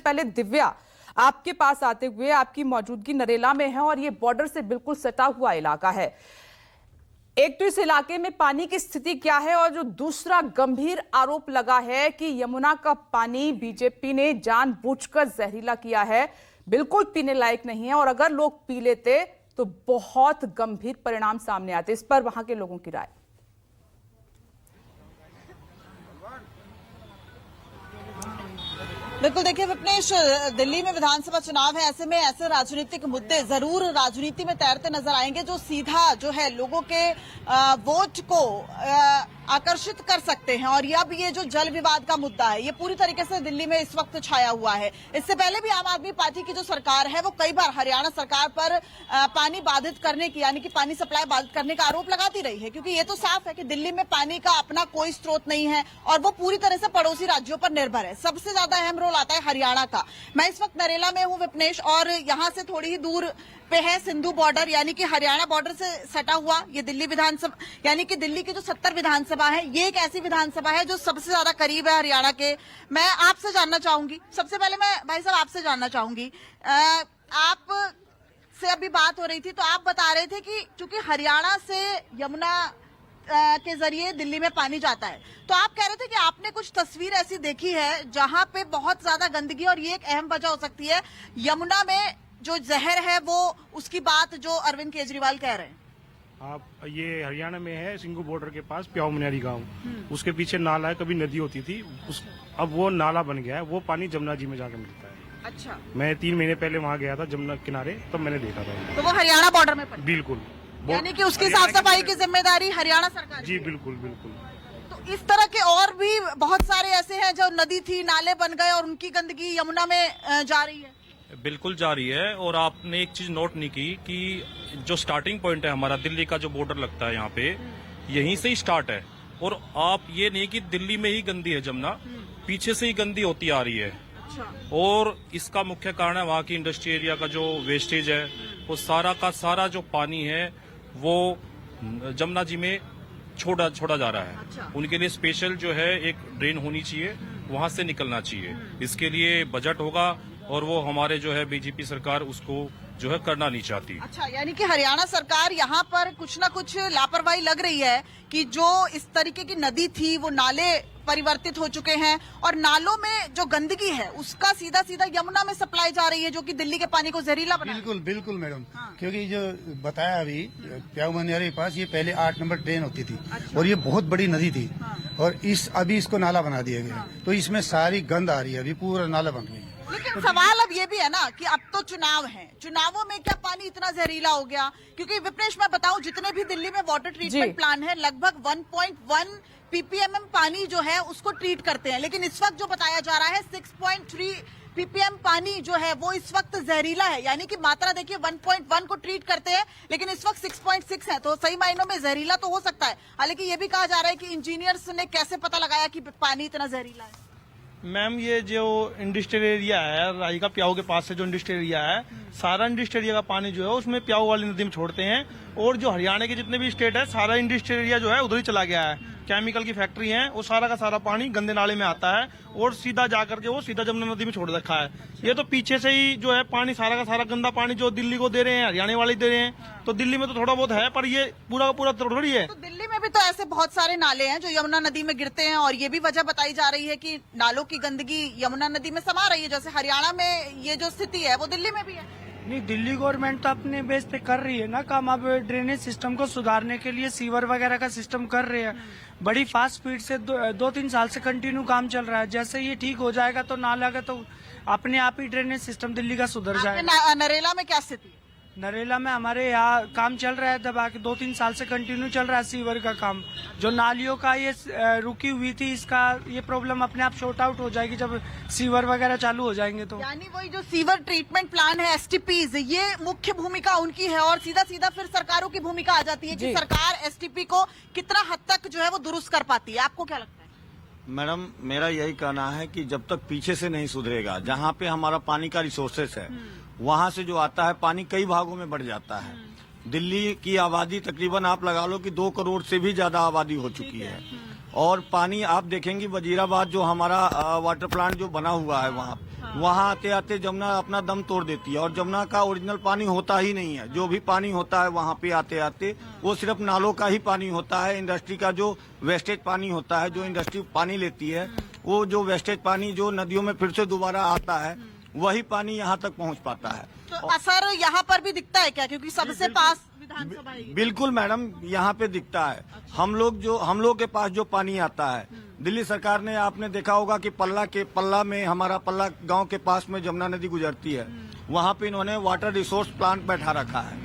पहले दिव्या, आपके पास आते हुए, आपकी मौजूदगी नरेला में है और ये बॉर्डर से बिल्कुल सटा हुआ इलाका है। एक तो इस इलाके में पानी की स्थिति क्या है, और जो दूसरा गंभीर आरोप लगा है कि यमुना का पानी बीजेपी ने जानबूझकर जहरीला किया है, बिल्कुल पीने लायक नहीं है, और अगर लोग पी लेते तो बहुत गंभीर परिणाम सामने आते। इस पर वहां के लोगों की राय। बिल्कुल, देखिए विपनेश, दिल्ली में विधानसभा चुनाव है, ऐसे में ऐसे राजनीतिक मुद्दे जरूर राजनीति में तैरते नजर आएंगे जो सीधा जो है लोगों के वोट को आकर्षित कर सकते हैं। और अब ये जो जल विवाद का मुद्दा है, ये पूरी तरीके से दिल्ली में इस वक्त छाया हुआ है। इससे पहले भी आम आदमी पार्टी की जो सरकार है वो कई बार हरियाणा सरकार पर पानी बाधित करने की, यानी कि पानी सप्लाई बाधित करने का आरोप लगाती रही है, क्योंकि ये तो साफ है कि दिल्ली में पानी का अपना कोई स्रोत नहीं है और वो पूरी तरह से पड़ोसी राज्यों पर निर्भर है। सबसे ज्यादा अहम रोल आता है हरियाणा का। मैं इस वक्त नरेला में हूं विपनेश, और यहाँ से थोड़ी ही दूर पे है सिंधु बॉर्डर, यानी कि हरियाणा बॉर्डर से सटा हुआ ये दिल्ली विधानसभा, यानी कि दिल्ली की जो 70 विधानसभा है, ये एक ऐसी विधानसभा है जो सबसे ज्यादा करीब है हरियाणा के। मैं आपसे जानना चाहूंगी, सबसे पहले मैं भाई साहब आपसे जानना चाहूंगी, आप से अभी बात हो रही थी तो आप बता रहे थे कि चूंकि हरियाणा से यमुना के जरिए दिल्ली में पानी जाता है, तो आप कह रहे थे कि आपने कुछ तस्वीर ऐसी देखी है जहां पे बहुत ज्यादा गंदगी, और ये एक अहम वजह हो सकती है यमुना में जो जहर है वो, उसकी बात जो अरविंद केजरीवाल कह रहे हैं। आप ये हरियाणा में है, सिंघू बॉर्डर के पास प्याऊ मनियारी गांव, उसके पीछे नाला है, कभी नदी होती थी, अब वो नाला बन गया है, वो पानी जमुना जी में जाकर मिलता है। अच्छा, मैं 3 महीने पहले वहाँ गया था जमुना किनारे, तब मैंने देखा था। तो वो हरियाणा बॉर्डर में बिल्कुल, यानी कि उसकी साफ सफाई की जिम्मेदारी हरियाणा सरकार जी। बिल्कुल बिल्कुल। तो इस तरह के और भी बहुत सारे ऐसे हैं जो नदी थी, नाले बन गए और उनकी गंदगी यमुना में जा रही है। बिल्कुल जा रही है। और आपने एक चीज नोट नहीं की कि जो स्टार्टिंग पॉइंट है हमारा, दिल्ली का जो बॉर्डर लगता है यहाँ पे, यहीं से ही स्टार्ट है। और आप ये नहीं कि दिल्ली में ही गंदी है जमुना, पीछे से ही गंदी होती आ रही है। और इसका मुख्य कारण है वहाँ की इंडस्ट्री एरिया का जो वेस्टेज है, वो सारा का सारा जो पानी है वो जमुना जी में छोड़ा जा रहा है। उनके लिए स्पेशल जो है एक ड्रेन होनी चाहिए, वहां से निकलना चाहिए। इसके लिए बजट होगा और वो हमारे जो है बीजेपी सरकार उसको जो है करना नहीं चाहती। अच्छा, यानी कि हरियाणा सरकार यहाँ पर कुछ ना कुछ लापरवाही लग रही है कि जो इस तरीके की नदी थी वो नाले परिवर्तित हो चुके हैं, और नालों में जो गंदगी है उसका सीधा सीधा यमुना में सप्लाई जा रही है, जो कि दिल्ली के पानी को जहरीला बना। बिल्कुल बिल्कुल मैडम, क्योंकि जो बताया अभी प्याऊ मनियारी के पास ये पहले 8 नंबर ट्रेन होती थी। अच्छा। और ये बहुत बड़ी नदी थी। और अभी इसको नाला बना दिया गया। तो इसमें सारी गंद आ रही है, अभी पूरा नाला बन गई है। लेकिन सवाल अब ये भी है ना कि अब तो चुनाव है, चुनावों में क्या पानी इतना जहरीला हो गया? क्योंकि विपनेश मैं बताऊं, जितने भी दिल्ली में वाटर ट्रीटमेंट प्लान है, लगभग 1.1 ppm पानी जो है उसको ट्रीट करते हैं, लेकिन इस वक्त जो बताया जा रहा है 6.3 ppm पानी जो है वो इस वक्त जहरीला है। यानी कि मात्रा देखिए, 1.1 को ट्रीट करते हैं लेकिन इस वक्त 6.6 है, तो सही मायनों में जहरीला तो हो सकता है। हालांकि ये भी कहा जा रहा है कि इंजीनियर्स ने कैसे पता लगाया कि पानी इतना जहरीला है। मैम, ये जो इंडस्ट्रियल एरिया है रायका प्याऊ के पास से, जो इंडस्ट्रियल एरिया है, सारा इंडस्ट्रियल एरिया का पानी जो है उसमें प्याऊ वाली नदी में छोड़ते हैं। और जो हरियाणा के जितने भी स्टेट है, सारा इंडस्ट्रियल एरिया जो है उधर ही चला गया है। केमिकल की फैक्ट्री है, वो सारा का सारा पानी गंदे नाले में आता है और सीधा जाकर के वो सीधा जमुना नदी में छोड़ रखा है। ये तो पीछे से ही जो है पानी, सारा का सारा गंदा पानी जो दिल्ली को दे रहे हैं, हरियाणा वाले दे रहे हैं। तो दिल्ली में तो थोड़ा बहुत है, पर ये पूरा का पूरा थोड़ी है। तो दिल्ली में भी तो ऐसे बहुत सारे नाले हैं जो यमुना नदी में गिरते हैं, और ये भी वजह बताई जा रही है कि नालों की गंदगी यमुना नदी में समा रही है। जैसे हरियाणा में ये जो स्थिति है वो दिल्ली में भी है। नहीं, दिल्ली गवर्नमेंट तो अपने बेस पे कर रही है ना काम। अब ड्रेनेज सिस्टम को सुधारने के लिए सीवर वगैरह का सिस्टम कर रहे हैं। बड़ी फास्ट स्पीड से 2-3 साल से कंटिन्यू काम चल रहा है। जैसे ये ठीक हो जाएगा तो नाला का तो अपने आप ही ड्रेनेज सिस्टम दिल्ली का सुधर जाएगा। नरेला में क्या स्थिति है? नरेला में हमारे यहाँ काम चल रहा है, दबा के 2-3 साल से कंटिन्यू चल रहा है सीवर का काम। जो नालियों का ये रुकी हुई थी, इसका ये प्रॉब्लम अपने आप शॉर्ट आउट हो जाएगी जब सीवर वगैरह चालू हो जाएंगे। तो यानी वही जो सीवर ट्रीटमेंट प्लान है, STPs, ये मुख्य भूमिका उनकी है, और सीधा सीधा फिर सरकारों की भूमिका आ जाती है कि सरकार STP को कितना हद तक जो है वो दुरुस्त कर पाती है। आपको क्या लगता है? मैडम, मेरा यही कहना है कि जब तक पीछे से नहीं सुधरेगा, जहाँ पे हमारा पानी का रिसोर्सेस है, वहाँ से जो आता है पानी कई भागों में बढ़ जाता है। दिल्ली की आबादी तकरीबन आप लगा लो कि 2 करोड़ से भी ज्यादा आबादी हो चुकी है। और पानी आप देखेंगे वजीराबाद जो हमारा वाटर प्लांट जो बना हुआ है, वहाँ आते आते जमुना अपना दम तोड़ देती है और जमुना का ओरिजिनल पानी होता ही नहीं है। जो भी पानी होता है वहाँ पे आते आते वो सिर्फ नालों का ही पानी होता है। इंडस्ट्री का जो वेस्टेज पानी होता है, जो इंडस्ट्री पानी लेती है, वो जो वेस्टेज पानी जो नदियों में फिर से दोबारा आता है, वही पानी यहाँ तक पहुँच पाता है। तो असर यहाँ पर भी दिखता है क्या, क्योंकि सबसे पास विधानसभा है? बिल्कुल मैडम, यहाँ पे दिखता है। हम लोग के पास जो पानी आता है, दिल्ली सरकार ने, आपने देखा होगा कि पल्ला में हमारा पल्ला गांव के पास में जमुना नदी गुजरती है, वहाँ पे इन्होंने वाटर रिसोर्स प्लांट बैठा रखा है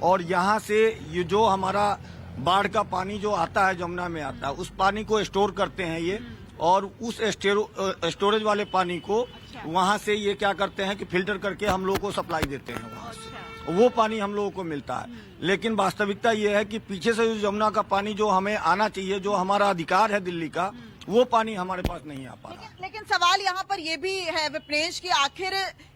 और यहाँ से ये जो हमारा बाढ़ का पानी जो आता है जमुना में आता है, उस पानी को स्टोर करते हैं ये, और उस स्टोरेज वाले पानी को वहाँ से ये क्या करते हैं कि फिल्टर करके हम लोगों को सप्लाई देते हैं वहाँ से, वो पानी हम लोगों को मिलता है। लेकिन वास्तविकता ये है कि पीछे से जो जमुना का पानी जो हमें आना चाहिए, जो हमारा अधिकार है दिल्ली का, वो पानी हमारे पास नहीं आ पा रहा। लेकिन सवाल यहाँ पर ये भी है विप्रेश कि आखिर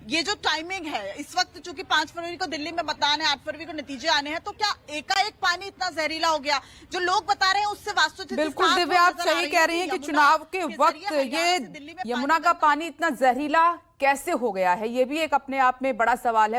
ये जो टाइमिंग है, इस वक्त चूंकि 5 फरवरी को दिल्ली में मतदान है, 8 फरवरी को नतीजे आने हैं, तो क्या एकाएक पानी इतना जहरीला हो गया? जो लोग बता रहे हैं उससे वास्तविक बिल्कुल दिव्या, आप सही कह रही हैं कि चुनाव के वक्त ये यमुना का पानी इतना जहरीला कैसे हो गया है, ये भी एक अपने आप में बड़ा सवाल है।